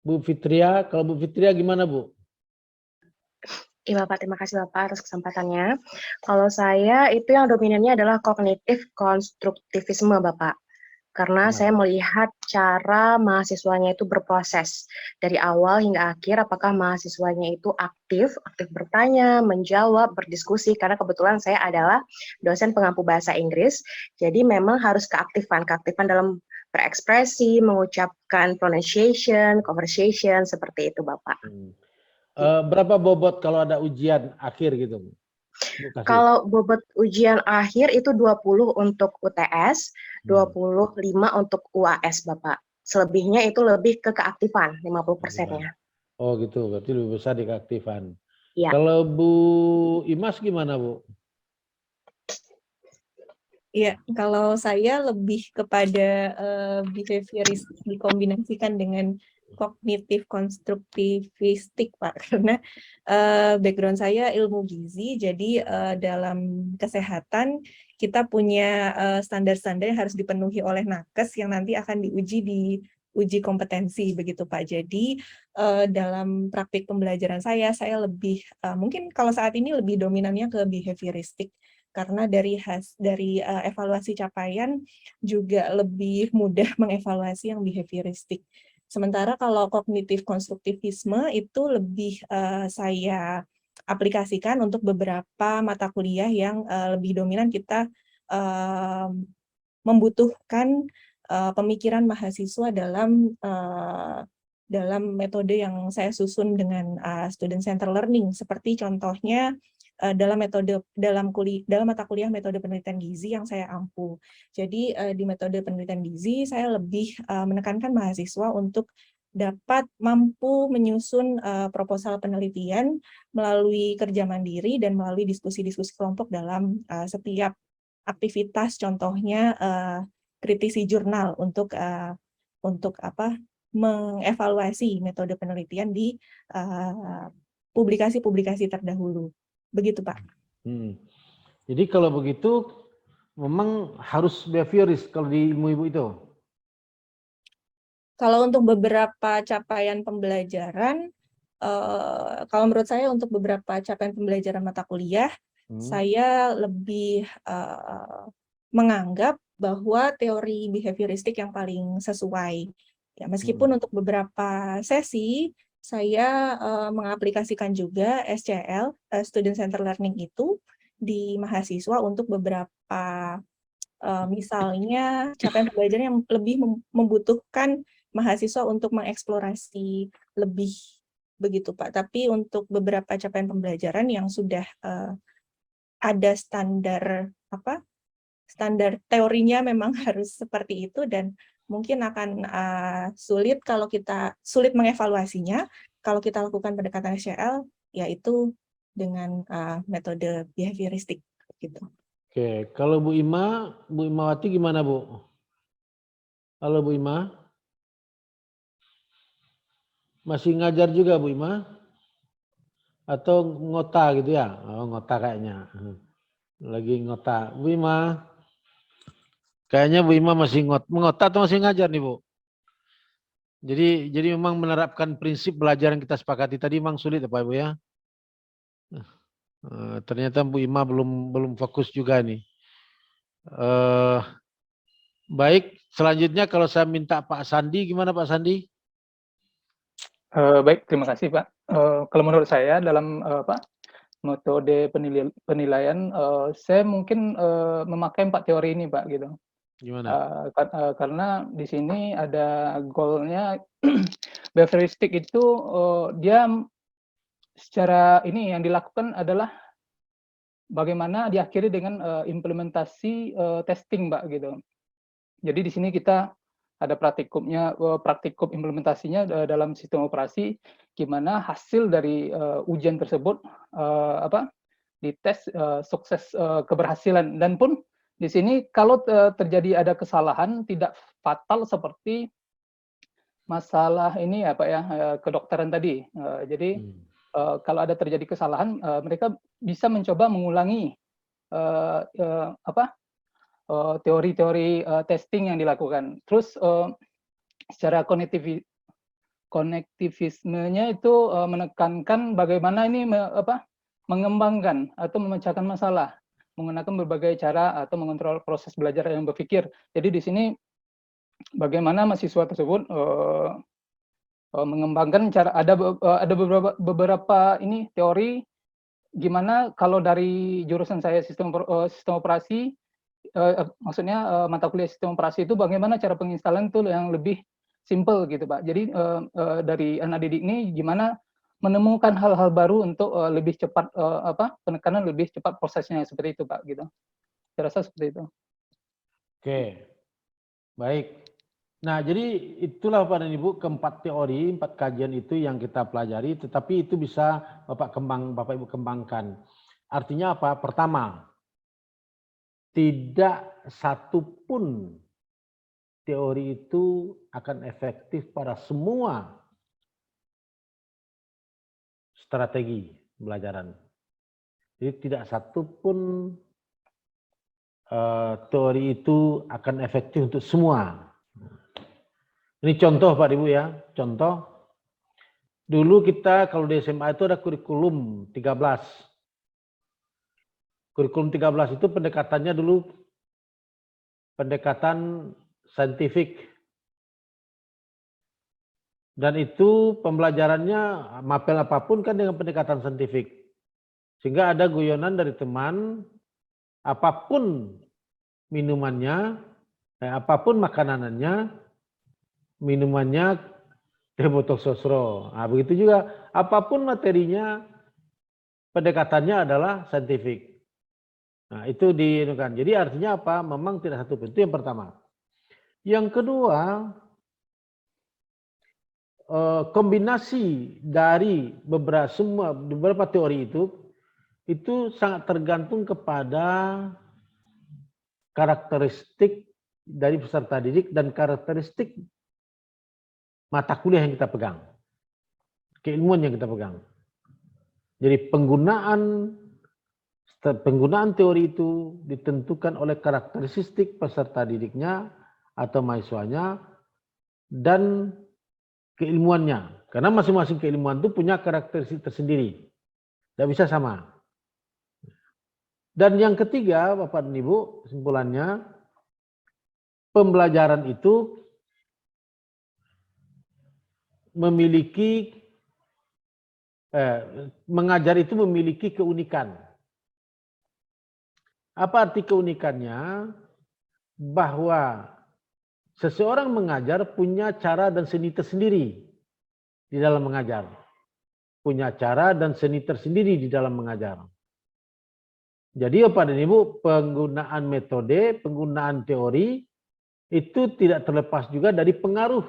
Bu Fitria, kalau Bu Fitria gimana Bu? Iya Bapak, terima kasih Bapak atas kesempatannya. Kalau saya itu yang dominannya adalah kognitif konstruktivisme Bapak. Karena Nah, saya melihat cara mahasiswanya itu berproses dari awal hingga akhir, apakah mahasiswanya itu aktif bertanya, menjawab, berdiskusi, karena kebetulan saya adalah dosen pengampu bahasa Inggris, jadi memang harus keaktifan dalam berekspresi, mengucapkan pronunciation, conversation, seperti itu Bapak. berapa bobot kalau ada ujian akhir gitu Bu kasih? Kalau bobot ujian akhir itu 20 untuk UTS, Hmm, 25 untuk UAS, Bapak. Selebihnya itu lebih ke keaktifan, keaktifan. 50%-nya. Oh gitu, berarti lebih besar di keaktifan. Ya. Kalau Bu Imas gimana Bu? Iya, kalau saya lebih kepada behavioristik dikombinasikan dengan kognitif konstruktivistik, Pak. Karena background saya ilmu gizi, jadi dalam kesehatan kita punya standar-standar yang harus dipenuhi oleh nakes yang nanti akan diuji di uji kompetensi, begitu Pak. Jadi dalam praktik pembelajaran saya lebih, mungkin kalau saat ini lebih dominannya ke behavioristik, karena dari evaluasi capaian juga lebih mudah mengevaluasi yang behavioristik. Sementara kalau kognitif konstruktivisme itu lebih saya aplikasikan untuk beberapa mata kuliah yang lebih dominan kita membutuhkan pemikiran mahasiswa dalam metode yang saya susun dengan student center learning, seperti contohnya dalam mata kuliah metode penelitian gizi yang saya ampu. Jadi di metode penelitian gizi saya lebih menekankan mahasiswa untuk dapat mampu menyusun proposal penelitian melalui kerja mandiri dan melalui diskusi-diskusi kelompok dalam setiap aktivitas, contohnya kritisi jurnal untuk mengevaluasi metode penelitian di publikasi-publikasi terdahulu. Begitu, Pak. Jadi kalau begitu memang harus behavioris kalau di ilmu ibu itu. Kalau untuk beberapa capaian pembelajaran, kalau menurut saya untuk beberapa capaian pembelajaran mata kuliah, saya lebih menganggap bahwa teori behavioristik yang paling sesuai. Ya, meskipun untuk beberapa sesi, saya mengaplikasikan juga SCL, Student Center Learning itu, di mahasiswa untuk beberapa misalnya capaian pembelajaran yang lebih membutuhkan mahasiswa untuk mengeksplorasi lebih, begitu Pak. Tapi untuk beberapa capaian pembelajaran yang sudah ada standar teorinya memang harus seperti itu, dan mungkin akan sulit mengevaluasinya kalau kita lakukan pendekatan SCL, yaitu dengan metode behavioristik gitu. Oke, kalau Bu Imawati gimana Bu? Halo Bu Ima, masih ngajar juga Bu Ima? Atau ngota gitu ya? Oh ngota kayaknya, lagi ngota. Bu Ima, kayaknya Bu Ima masih mengota atau masih ngajar nih Bu? Jadi memang menerapkan prinsip belajar yang kita sepakati tadi memang sulit ya Pak Ibu ya? Ternyata Bu Ima belum fokus juga nih. Baik, selanjutnya kalau saya minta Pak Sandi, gimana Pak Sandi? Baik, terima kasih Pak. Kalau menurut saya dalam metode penilaian, saya mungkin memakai 4 teori ini Pak gitu. Gimana? Karena di sini ada goal-nya behavioristik itu dia secara ini yang dilakukan adalah bagaimana diakhiri dengan implementasi testing Mbak gitu. Jadi di sini kita ada praktikum implementasinya dalam sistem operasi, gimana hasil dari ujian tersebut dites sukses keberhasilan, dan pun di sini kalau terjadi ada kesalahan tidak fatal seperti masalah ini ya Pak ya, kedokteran tadi. Jadi kalau ada terjadi kesalahan, mereka bisa mencoba mengulangi teori-teori testing yang dilakukan. Terus secara konektivismenya itu menekankan bagaimana ini mengembangkan atau memecahkan masalah menggunakan berbagai cara atau mengontrol proses belajar yang berpikir. Jadi di sini bagaimana mahasiswa tersebut mengembangkan cara ada beberapa ini teori gimana kalau dari jurusan saya sistem operasi maksudnya mata kuliah sistem operasi itu bagaimana cara penginstalan itu yang lebih simple gitu Pak. Jadi dari anak didik ini gimana menemukan hal-hal baru untuk lebih cepat penekanan lebih cepat prosesnya seperti itu Pak gitu. Saya rasa seperti itu. Oke, baik. Nah, jadi itulah Bapak dan Ibu keempat teori, 4 kajian itu yang kita pelajari, tetapi itu bisa Bapak Ibu kembangkan. Artinya apa? Pertama, tidak satupun teori itu akan efektif pada semua strategi pembelajaran. Jadi tidak satupun teori itu akan efektif untuk semua. Ini contoh Pak Ibu ya, contoh. Dulu kita kalau di SMA itu ada kurikulum 13. Kurikulum 13 itu pendekatannya dulu pendekatan saintifik. Dan itu pembelajarannya mapel apapun kan dengan pendekatan saintifik. Sehingga ada guyonan dari teman, apapun minumannya, apapun makanannya, minumannya teh botol sosro. Nah, begitu juga apapun materinya, pendekatannya adalah saintifik. Nah, itu diinukan. Jadi artinya apa? Memang tidak satu pintu yang pertama. Yang kedua, kombinasi dari beberapa teori itu sangat tergantung kepada karakteristik dari peserta didik dan karakteristik mata kuliah yang kita pegang, keilmuan yang kita pegang. Jadi penggunaan teori itu ditentukan oleh karakteristik peserta didiknya atau mahasiswanya dan keilmuannya. Karena masing-masing keilmuan itu punya karakteristik tersendiri. Tidak bisa sama. Dan yang ketiga, Bapak dan Ibu, kesimpulannya, pembelajaran itu mengajar itu memiliki keunikan. Apa arti keunikannya? Bahwa seseorang mengajar punya cara dan seni tersendiri di dalam mengajar. Punya cara dan seni tersendiri di dalam mengajar. Jadi Bapak dan Ibu, penggunaan metode, penggunaan teori itu tidak terlepas juga dari pengaruh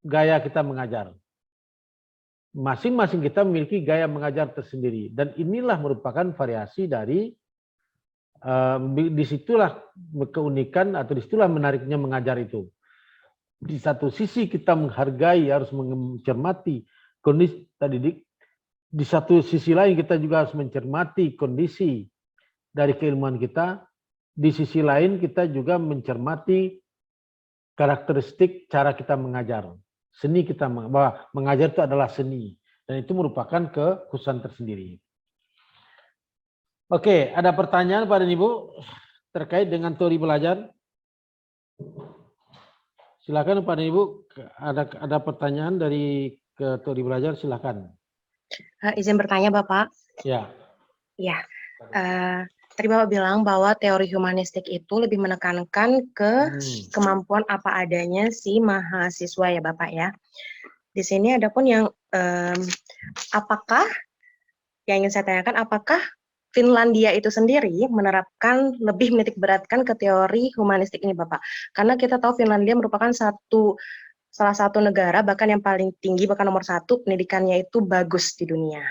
gaya kita mengajar. Masing-masing kita memiliki gaya mengajar tersendiri. Dan inilah merupakan variasi dari, disitulah keunikan atau disitulah menariknya mengajar itu. Di satu sisi kita menghargai, harus mencermati kondisi didik. Di satu sisi lain kita juga harus mencermati kondisi dari keilmuan kita. Di sisi lain kita juga mencermati karakteristik cara kita mengajar. Seni kita, bahwa mengajar itu adalah seni. Dan itu merupakan kekhususan tersendiri. Oke, ada pertanyaan Pak dan Ibu terkait dengan teori belajar? Silakan Pak dan Ibu, ada pertanyaan dari teori belajar, silakan. Izin bertanya Bapak. Ya. Ya. Tadi Bapak bilang bahwa teori humanistik itu lebih menekankan ke kemampuan apa adanya si mahasiswa ya Bapak ya. Di sini ada pun yang apakah yang ingin saya tanyakan, apakah Finlandia itu sendiri menerapkan lebih menitik beratkan ke teori humanistik ini Bapak? Karena kita tahu Finlandia merupakan salah satu negara bahkan yang paling tinggi, bahkan nomor 1 pendidikannya itu bagus di dunia.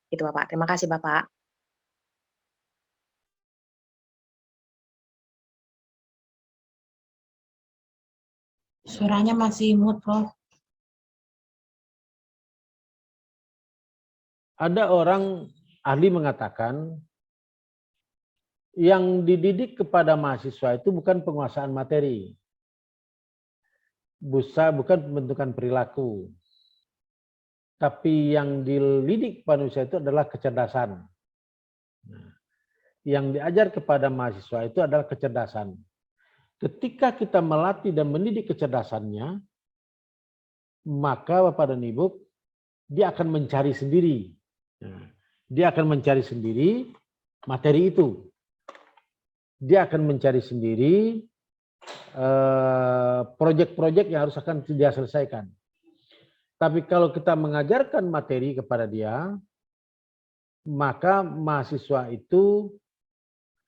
Itu Bapak. Terima kasih Bapak. Suaranya masih mute, Prof. Ada orang ahli mengatakan yang dididik kepada mahasiswa itu bukan penguasaan materi, bukan pembentukan perilaku, tapi yang dididik manusia itu adalah kecerdasan. Nah, yang diajar kepada mahasiswa itu adalah kecerdasan. Ketika kita melatih dan mendidik kecerdasannya, maka Bapak dan Ibu, dia akan mencari sendiri. Nah, dia akan mencari sendiri materi itu. Dia akan mencari sendiri proyek-proyek yang harus akan dia selesaikan. Tapi kalau kita mengajarkan materi kepada dia, maka mahasiswa itu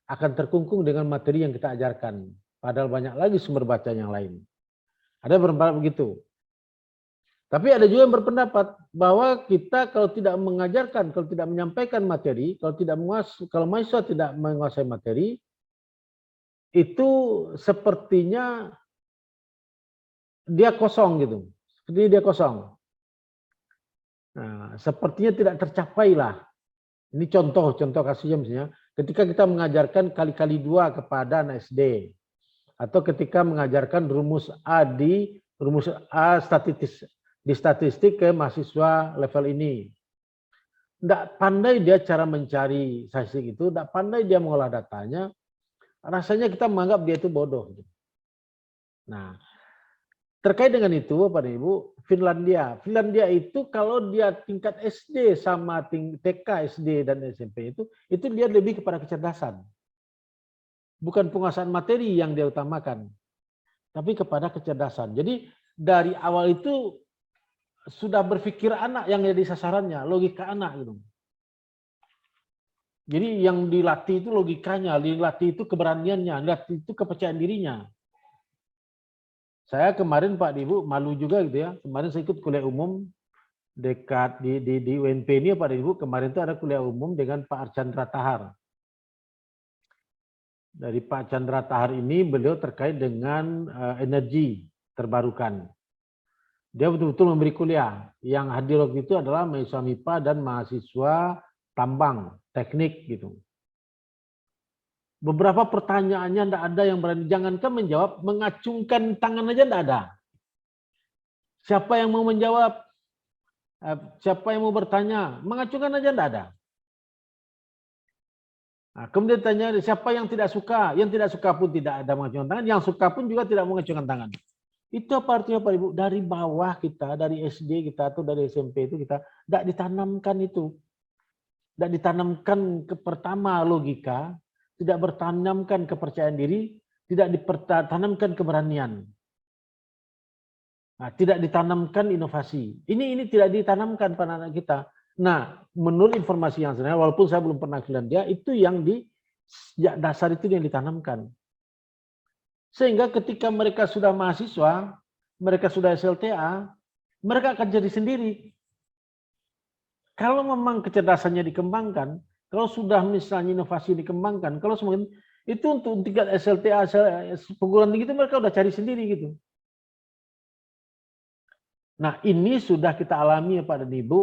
akan terkungkung dengan materi yang kita ajarkan. Padahal banyak lagi sumber bacaan yang lain. Ada berpendapat begitu. Tapi ada juga yang berpendapat bahwa kita kalau tidak mengajarkan, kalau tidak menyampaikan materi, kalau mahasiswa tidak menguasai materi, itu sepertinya dia kosong gitu. Sepertinya dia kosong. Nah, sepertinya tidak tercapai lah. Ini contoh kasusnya misalnya, ketika kita mengajarkan kali-kali 2 kepada anak SD, atau ketika mengajarkan rumus A di statistik ke mahasiswa level ini. Tidak pandai dia cara mencari statistik itu, tidak pandai dia mengolah datanya, rasanya kita menganggap dia itu bodoh. Nah, terkait dengan itu, Bapak dan Ibu, Finlandia itu kalau dia tingkat SD sama TK, SD, dan SMP itu dia lebih kepada kecerdasan. Bukan penguasaan materi yang dia utamakan, tapi kepada kecerdasan. Jadi dari awal itu sudah berpikir anak yang jadi sasarannya, logika anak gitu. Jadi yang dilatih itu logikanya, dilatih itu keberaniannya, dilatih itu kepercayaan dirinya. Saya kemarin Pak Ibu malu juga gitu ya. Kemarin saya ikut kuliah umum dekat di UNP ini Pak Ibu. Kemarin itu ada kuliah umum dengan Pak Archandra Tahar. Dari Pak Chandra Tahar ini beliau terkait dengan energi terbarukan. Dia betul-betul memberi kuliah. Yang hadir waktu itu adalah mahasiswa MIPA dan mahasiswa tambang, teknik gitu. Beberapa pertanyaannya tidak ada yang berani. Jangankan menjawab, mengacungkan tangan aja tidak ada. Siapa yang mau menjawab? Siapa yang mau bertanya? Mengacungkan aja tidak ada. Nah, kemudian tanya siapa yang tidak suka? Yang tidak suka pun tidak ada mengacungkan tangan. Yang suka pun juga tidak mengacungkan tangan. Itu apa artinya Pak Ibu? Dari bawah kita, dari SD kita atau dari SMP itu kita tidak ditanamkan itu. Tidak ditanamkan pertama logika, tidak bertanamkan kepercayaan diri, tidak ditanamkan keberanian. Nah, tidak ditanamkan inovasi. Ini tidak ditanamkan pada anak kita. Nah, menurut informasi yang sebenarnya, walaupun saya belum pernah ke Finlandia, itu yang di dasar itu yang ditanamkan. Sehingga ketika mereka sudah mahasiswa, mereka sudah SLTA, mereka akan jadi sendiri. Kalau memang kecerdasannya dikembangkan, kalau sudah misalnya inovasi dikembangkan, kalau semakin itu untuk tingkat SLTA, perguruan tinggi itu mereka udah cari sendiri gitu. Nah, ini sudah kita alami ya Pak dan Ibu.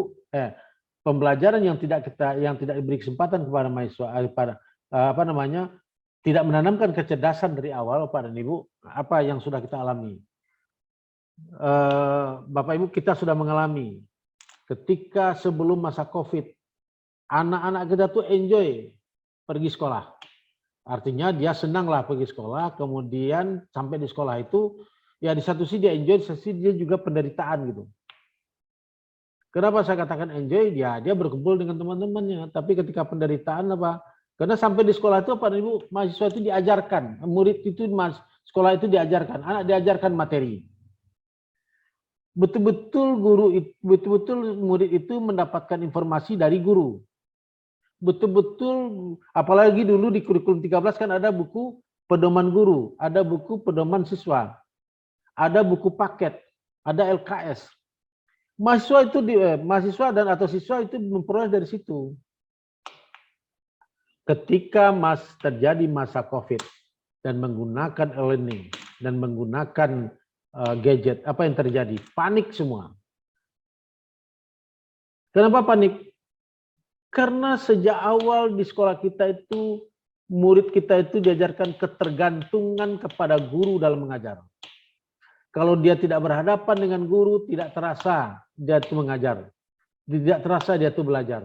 Pembelajaran yang tidak diberi kesempatan kepada mahasiswa tidak menanamkan kecerdasan dari awal Pak dan Ibu, apa yang sudah kita alami. Bapak Ibu, kita sudah mengalami ketika sebelum masa Covid, anak-anak kita tuh enjoy pergi sekolah. Artinya dia senanglah pergi sekolah, kemudian sampai di sekolah itu ya di satu sisi dia enjoy, di satu sisi dia juga penderitaan gitu. Kenapa saya katakan enjoy? Dia berkumpul dengan teman-temannya. Tapi ketika penderitaan apa? Karena sampai di sekolah itu Pak Ibu, mahasiswa itu diajarkan, murid itu sekolah itu diajarkan, anak diajarkan materi. Betul-betul murid itu mendapatkan informasi dari guru. Betul-betul, apalagi dulu di kurikulum 13 kan ada buku pedoman guru, ada buku pedoman siswa, ada buku paket, ada LKS. Mahasiswa dan atau siswa itu memperoleh dari situ. Ketika terjadi masa COVID dan menggunakan e-learning dan menggunakan gadget, apa yang terjadi? Panik semua. Kenapa panik? Karena sejak awal di sekolah kita itu, murid kita itu diajarkan ketergantungan kepada guru dalam mengajar. Kalau dia tidak berhadapan dengan guru, tidak terasa dia itu mengajar. tidak terasa dia tuh belajar.